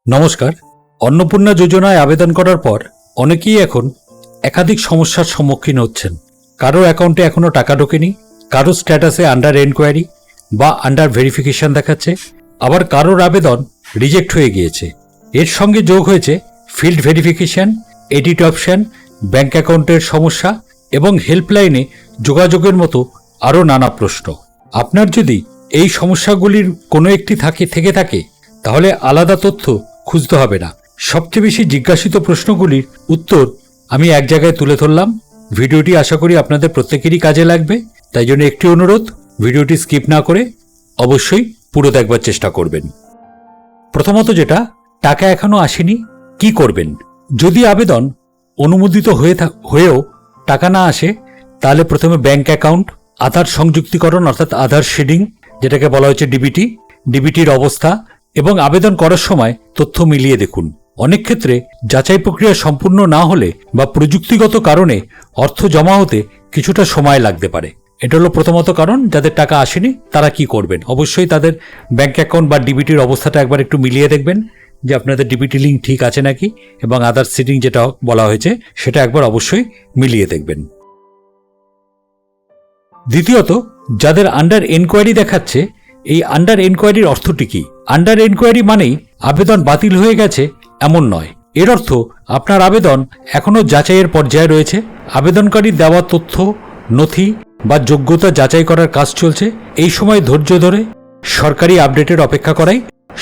নমস্কার। অন্নপূর্ণা যোজনায় আবেদন করার পর অনেকেই এখন একাধিক সমস্যার সম্মুখীন হচ্ছেন। কারো অ্যাকাউন্টে এখনো টাকা ঢোকেনি, কারো স্ট্যাটাসে আন্ডার এনকোয়ারি বা আন্ডার ভেরিফিকেশন দেখাচ্ছে, আবার কারোর আবেদন রিজেক্ট হয়ে গিয়েছে। এর সঙ্গে যোগ হয়েছে field verification, edit option, bank অ্যাকাউন্টের সমস্যা এবং হেল্পলাইনে যোগাযোগের মতো আরও নানা প্রশ্ন। আপনার যদি এই সমস্যাগুলির কোনো একটি থেকে থাকে তাহলে আলাদা তথ্য খুঁজতে হবে না। সবচেয়ে বেশি জিজ্ঞাসিত প্রশ্নগুলির উত্তর আমি এক জায়গায় তুলে ধরলাম। ভিডিওটি আশা করি আপনাদের প্রত্যেকেরই কাজে লাগবে, তাই জন্য একটি অনুরোধ, ভিডিওটি স্কিপ না করে অবশ্যই পুরো দেখবার চেষ্টা করবেন। প্রথমত যেটা, টাকা এখনো আসেনি, কি করবেন? যদি আবেদন অনুমোদিত হয়েও টাকা না আসে তাহলে প্রথমে ব্যাংক অ্যাকাউন্ট, আধার সংযুক্তিকরণ অর্থাৎ আধার শেডিং যেটাকে বলা হচ্ছে ডিবিটির অবস্থা এবং আবেদন করার সময় তথ্য মিলিয়ে দেখুন। অনেক ক্ষেত্রে যাচাই প্রক্রিয়া সম্পূর্ণ না হলে বা প্রযুক্তিগত কারণে অর্থ জমা হতে কিছুটা সময় লাগতে পারে। এটা হলো প্রথমত কারণ। যাদের টাকা আসেনি তারা কি করবেন? অবশ্যই তাদের ব্যাংক অ্যাকাউন্ট বা ডিবিটির অবস্থাটা একবার একটু মিলিয়ে দেখবেন যে আপনাদের ডিবিটি লিঙ্ক ঠিক আছে নাকি, এবং আধার সিডিং যেটা বলা হয়েছে সেটা একবার অবশ্যই মিলিয়ে দেখবেন। দ্বিতীয়ত, যাদের আন্ডার এনকোয়ারি দেখাচ্ছে, এই আন্ডার এনকোয়ারির অর্থটি কি? আন্ডার এনকোয়ারি মানেই আবেদন বাতিল হয়ে গেছে এমন নয়। এর অর্থ আপনার আবেদন এখনও যাচাইয়ের পর্যায়ে রয়েছে। আবেদনকারীর দেওয়া তথ্য, নথি বা যোগ্যতা যাচাই করার কাজ চলছে। এই সময় ধৈর্য ধরে সরকারি আপডেটের অপেক্ষা করাই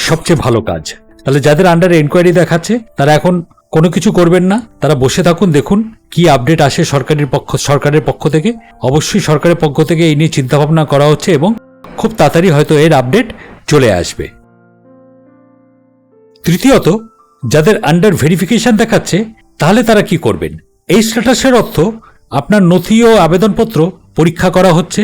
সবচেয়ে ভালো কাজ। তাহলে যাদের আন্ডার এনকোয়ারি দেখাচ্ছে তারা এখন কোনো কিছু করবেন না, তারা বসে থাকুন, দেখুন কি আপডেট আসে সরকারের পক্ষ থেকে। অবশ্যই সরকারের পক্ষ থেকে এই নিয়ে চিন্তাভাবনা করা হচ্ছে এবং খুব তাড়াতাড়ি হয়তো এর আপডেট চলে আসবে। তৃতীয়ত, যাদের আন্ডার ভেরিফিকেশন দেখাচ্ছে তাহলে তারা কি করবেন? এই স্ট্যাটাসের অর্থ আপনার নথি ও আবেদনপত্র পরীক্ষা করা হচ্ছে।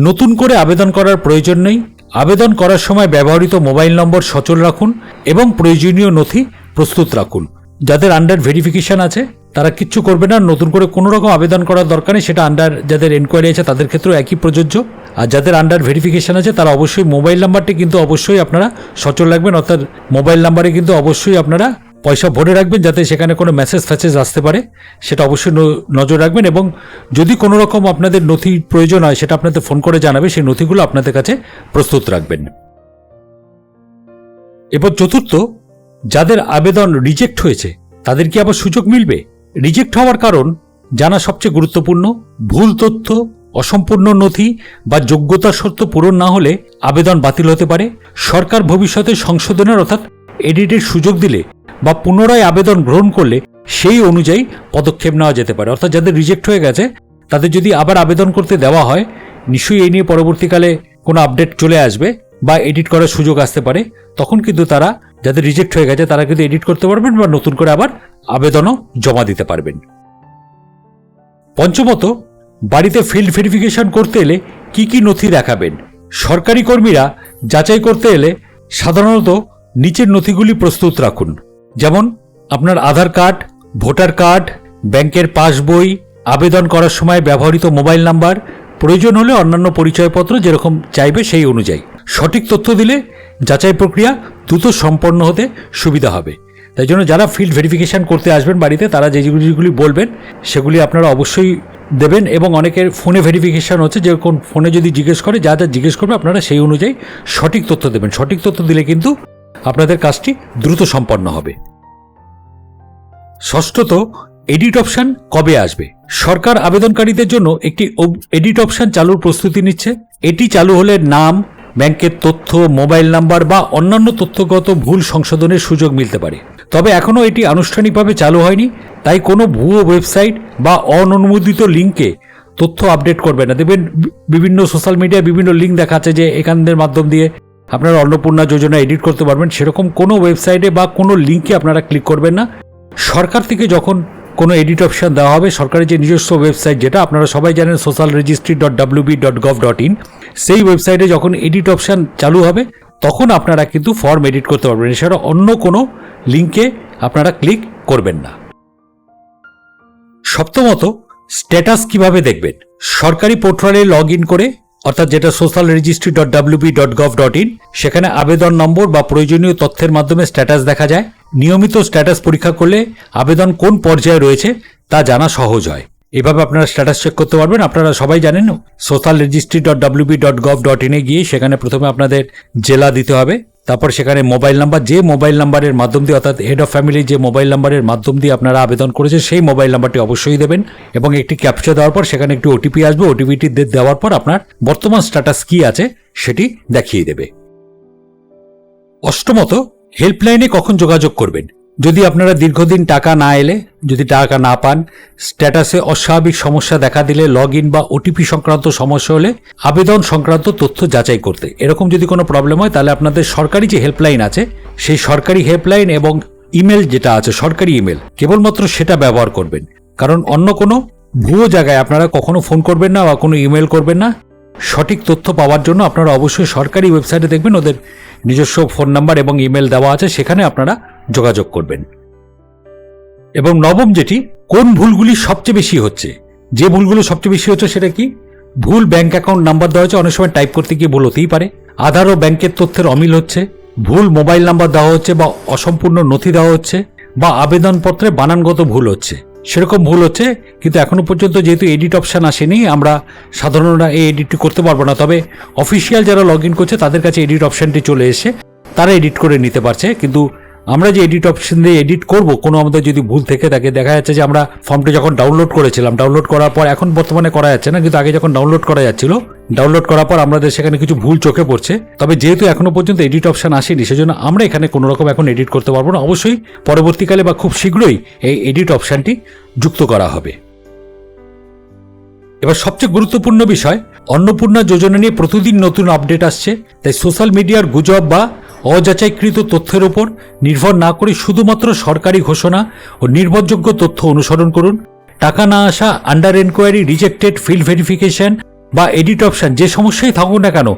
নতুন করে আবেদন করার প্রয়োজন নেই। আবেদন করার সময় ব্যবহৃত মোবাইল নম্বর সচল রাখুন এবং প্রয়োজনীয় নথি প্রস্তুত রাখুন। যাদের আন্ডার ভেরিফিকেশন আছে তারা কিচ্ছু করবে না, নতুন করে কোনো রকম আবেদন করার দরকার নেই। সেটা যাদের এনকোয়ারি আছে তাদের ক্ষেত্রেও একই প্রযোজ্য। আর যাদের আন্ডার ভেরিফিকেশন আছে তারা অবশ্যই মোবাইল নাম্বারটি কিন্তু অবশ্যই আপনারা সচল রাখবেন, অর্থাৎ মোবাইল নাম্বারে কিন্তু অবশ্যই আপনারা পয়সা ভরে রাখবেন যাতে সেখানে কোনো মেসেজ আসতে পারে, সেটা অবশ্যই নজর রাখবেন। এবং যদি কোনো রকম আপনাদের নথি প্রয়োজন হয় সেটা আপনাদের ফোন করে জানাবে, সেই নথিগুলো আপনাদের কাছে প্রস্তুত রাখবেন। এবার চতুর্থ, যাদের আবেদন রিজেক্ট হয়েছে তাদের কি আবার সুযোগ মিলবে? রিজেক্ট হওয়ার কারণ জানা সবচেয়ে গুরুত্বপূর্ণ। ভুল তথ্য, অসম্পূর্ণ নথি বা যোগ্যতার শর্ত পূরণ না হলে আবেদন বাতিল হতে পারে। সরকার ভবিষ্যতে সংশোধনের অর্থাৎ এডিটের সুযোগ দিলে বা পুনরায় আবেদন গ্রহণ করলে সেই অনুযায়ী পদক্ষেপ নেওয়া যেতে পারে। অর্থাৎ যাদের রিজেক্ট হয়ে গেছে তাদের যদি আবার আবেদন করতে দেওয়া হয়, নিশ্চয়ই এই নিয়ে পরবর্তীকালে কোনো আপডেট চলে আসবে বা এডিট করার সুযোগ আসতে পারে। তখন কিন্তু তারা, যাদের রিজেক্ট হয়ে গেছে তারা কিন্তু এডিট করতে পারবেন বা নতুন করে আবার আবেদনও জমা দিতে পারবেন। পঞ্চমত, বাড়িতে ফিল্ড ভেরিফিকেশন করতে এলে কি কি নথি দেখাবেন? সরকারি কর্মীরা যাচাই করতে এলে সাধারণত নিচের নথিগুলি প্রস্তুত রাখুন, যেমন আপনার আধার কার্ড, ভোটার কার্ড, ব্যাংকের পাসবই, আবেদন করার সময় ব্যবহৃত মোবাইল নাম্বার, প্রয়োজন হলে অন্যান্য পরিচয়পত্র যেরকম চাইবে সেই অনুযায়ী। সঠিক তথ্য দিলে যাচাই প্রক্রিয়া দ্রুত সম্পন্ন হতে সুবিধা হবে। তাই জন্য যারা ফিল্ড ভেরিফিকেশন করতে আসবেন বাড়িতে তারা যেগুলি বলবেন সেগুলি আপনারা অবশ্যই দেবেন। এবং অনেকের ফোনে ভেরিফিকেশন হচ্ছে, যে কোন ফোনে যদি জিজ্ঞেস করে, যা জিজ্ঞেস করবে আপনারা সেই অনুযায়ী সঠিক তথ্য দেবেন। সঠিক তথ্য দিলে কিন্তু আপনাদের কাজটি দ্রুত সম্পন্ন হবে। ষষ্ঠত, এডিট অপশন কবে আসবে? সরকার আবেদনকারীদের জন্য একটি এডিট অপশন চালুর প্রস্তুতি নিচ্ছে। এটি চালু হলে নাম, ব্যাংকের তথ্য, মোবাইল নাম্বার বা অন্যান্য তথ্যগত ভুল সংশোধনের সুযোগ মিলতে পারে। তবে এখনও এটি আনুষ্ঠানিকভাবে চালু হয়নি, তাই কোনো ভুয়ো ওয়েবসাইট বা অননুমোদিত লিঙ্কে তথ্য আপডেট করবে না। দেখবেন বিভিন্ন সোশ্যাল মিডিয়ায় বিভিন্ন লিঙ্ক দেখাচ্ছে যে এখানদের মাধ্যম দিয়ে আপনারা অন্নপূর্ণা যোজনা এডিট করতে পারবেন। সেরকম কোনো ওয়েবসাইটে বা কোনো লিঙ্কে আপনারা ক্লিক করবেন না। সরকার থেকে যখন কোনো এডিট অপশন দেওয়া হবে, সরকারের যে নিজস্ব ওয়েবসাইট, যেটা আপনারা সবাই জানেন socialregistry.wb.gov.in, সেই ওয়েবসাইটে যখন এডিট অপশন চালু হবে তখন আপনারা কিন্তু ফর্ম এডিট করতে পারবেন। এছাড়া অন্য কোনো লিঙ্কে আপনারা ক্লিক করবেন না। সপ্তমত, স্ট্যাটাস কিভাবে দেখবেন? সরকারি পোর্টালে লগ ইন করে অর্থাৎ যেটা socialregistry.wb.gov.in, সেখানে আবেদন নম্বর বা প্রয়োজনীয় তথ্যের মাধ্যমে স্ট্যাটাস দেখা যায়। নিয়মিত স্ট্যাটাস পরীক্ষা করলে আবেদন কোন পর্যায়ে রয়েছে তা জানা সহজ হয়। এভাবে আপনারা স্ট্যাটাস চেক করতে পারবেন। আপনারা সবাই জানেন socialregistry.wb.gov.in এ গিয়ে সেখানে প্রথমে আপনাদের জেলা দিতে হবে, তারপর সেখানে মোবাইল নাম্বার, যে মোবাইল নাম্বারের মাধ্যম দিয়ে অর্থাৎ হেড অফ ফ্যামিলি যে মোবাইল নাম্বারের মাধ্যম দিয়ে আপনারা আবেদন করেছে সেই মোবাইল নাম্বারটি অবশ্যই দেবেন এবং একটি ক্যাপচা দেওয়ার পর সেখানে একটি ওটিপি আসবে। ওটিপিটি দেওয়ার পর আপনার বর্তমান স্ট্যাটাস কি আছে সেটি দেখিয়ে দেবে। অষ্টমত, হেল্পলাইনে কখন যোগাযোগ করবেন। যদি আপনারা দীর্ঘদিন টাকা না এলে, যদি টাকা না পান, স্ট্যাটাসে অস্বাভাবিক সমস্যা দেখা দিলে, লগ ইন বা ওটিপি সংক্রান্ত সমস্যা হলে, আবেদন সংক্রান্ত তথ্য যাচাই করতে, এরকম যদি কোনো প্রবলেম হয় তাহলে আপনাদের সরকারি যে হেল্পলাইন আছে সেই সরকারি হেল্পলাইন এবং ইমেল যেটা আছে সরকারি ইমেল, কেবলমাত্র সেটা ব্যবহার করবেন। কারণ অন্য কোনো ভুয়ো জায়গায় আপনারা কখনো ফোন করবেন না বা কোনো ইমেল করবেন না। সঠিক তথ্য পাওয়ার জন্য আপনারা অবশ্যই সরকারি ওয়েবসাইটে দেখবেন ওদের নিজস্ব ফোন নাম্বার এবং ইমেল দেওয়া আছে, সেখানে আপনারা যোগাযোগ করবেন। এবং নবম যেটি, কোন ভুলগুলি সবচেয়ে বেশি হচ্ছে। যে ভুলগুলো সবচেয়ে বেশি হচ্ছে সেটা কি? ভুল ব্যাংক অ্যাকাউন্ট নাম্বার দেওয়া হচ্ছে, অনেক সময় টাইপ করতে গিয়ে ভুল হতেই পারে। আধার ও ব্যাংকের তথ্যের অমিল হচ্ছে, ভুল মোবাইল নাম্বার দেওয়া হচ্ছে বা অসম্পূর্ণ নথি দেওয়া হচ্ছে, বা আবেদনপত্রে বানানগত ভুল হচ্ছে। সেরকম ভুল হচ্ছে, কিন্তু এখনো পর্যন্ত যেহেতু এডিট অপশান আসেনি, আমরা সাধারণত এই এডিটটি করতে পারবো না। তবে অফিসিয়াল যারা লগ ইন করছে তাদের কাছে এডিট অপশানটি চলে এসে তারা এডিট করে নিতে পারছে। কিন্তু আমরা যে এডিট অপশন দিয়ে এডিট করব, কোনো আমাদের যদি ভুল থেকে থাকে, দেখা যাচ্ছে যে আমরা ফর্মটি যখন ডাউনলোড করেছিলাম, ডাউনলোড করার পর এখন বর্তমানে করা যাচ্ছে না, কিন্তু আগে যখন ডাউনলোড করা যাচ্ছিল, ডাউনলোড করার পর আমাদের সেখানে কিছু ভুল চোখে পড়ছে। তবে যেহেতু এখনো পর্যন্ত এডিট অপশন আসেনি, সেজন্য আমরা এখানে কোনো রকম এখন এডিট করতে পারবো না। অবশ্যই পরবর্তীকালে বা খুব শীঘ্রই এই এডিট অপশনটি যুক্ত করা হবে। এবার সবচেয়ে গুরুত্বপূর্ণ বিষয়, অন্নপূর্ণা যোজনা নিয়ে প্রতিদিন নতুন আপডেট আসছে, তাই সোশ্যাল মিডিয়ার গুজব বা অযাচাইকৃত তথ্যের উপর নির্ভর না করে শুধুমাত্র সরকারি ঘোষণা ও নির্ভরযোগ্য তথ্য অনুসরণ করুন। টাকা না আসা, under enquiry, rejected, field verification বা এডিট অপশন, যে সমস্যাই থাকুক না কেন,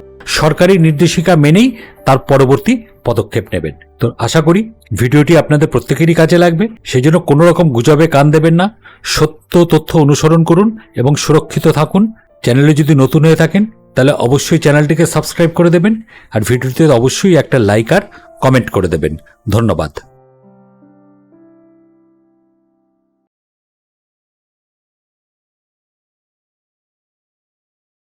সরকারি নির্দেশিকা মেনেই তার পরবর্তী পদক্ষেপ নেবেন। তো আশা করি ভিডিওটি আপনাদের প্রত্যেকেরই কাজে লাগবে। সেই জন্য কোনো রকম গুজবে কান দেবেন না, সত্য তথ্য অনুসরণ করুন এবং সুরক্ষিত থাকুন। চ্যানেলে যদি নতুন হয়ে থাকেন তাহলে অবশ্যই চ্যানেলটিকে সাবস্ক্রাইব করে দেবেন আর ভিডিওতে অবশ্যই একটা লাইক আর কমেন্ট করে দেবেন। ধন্যবাদ।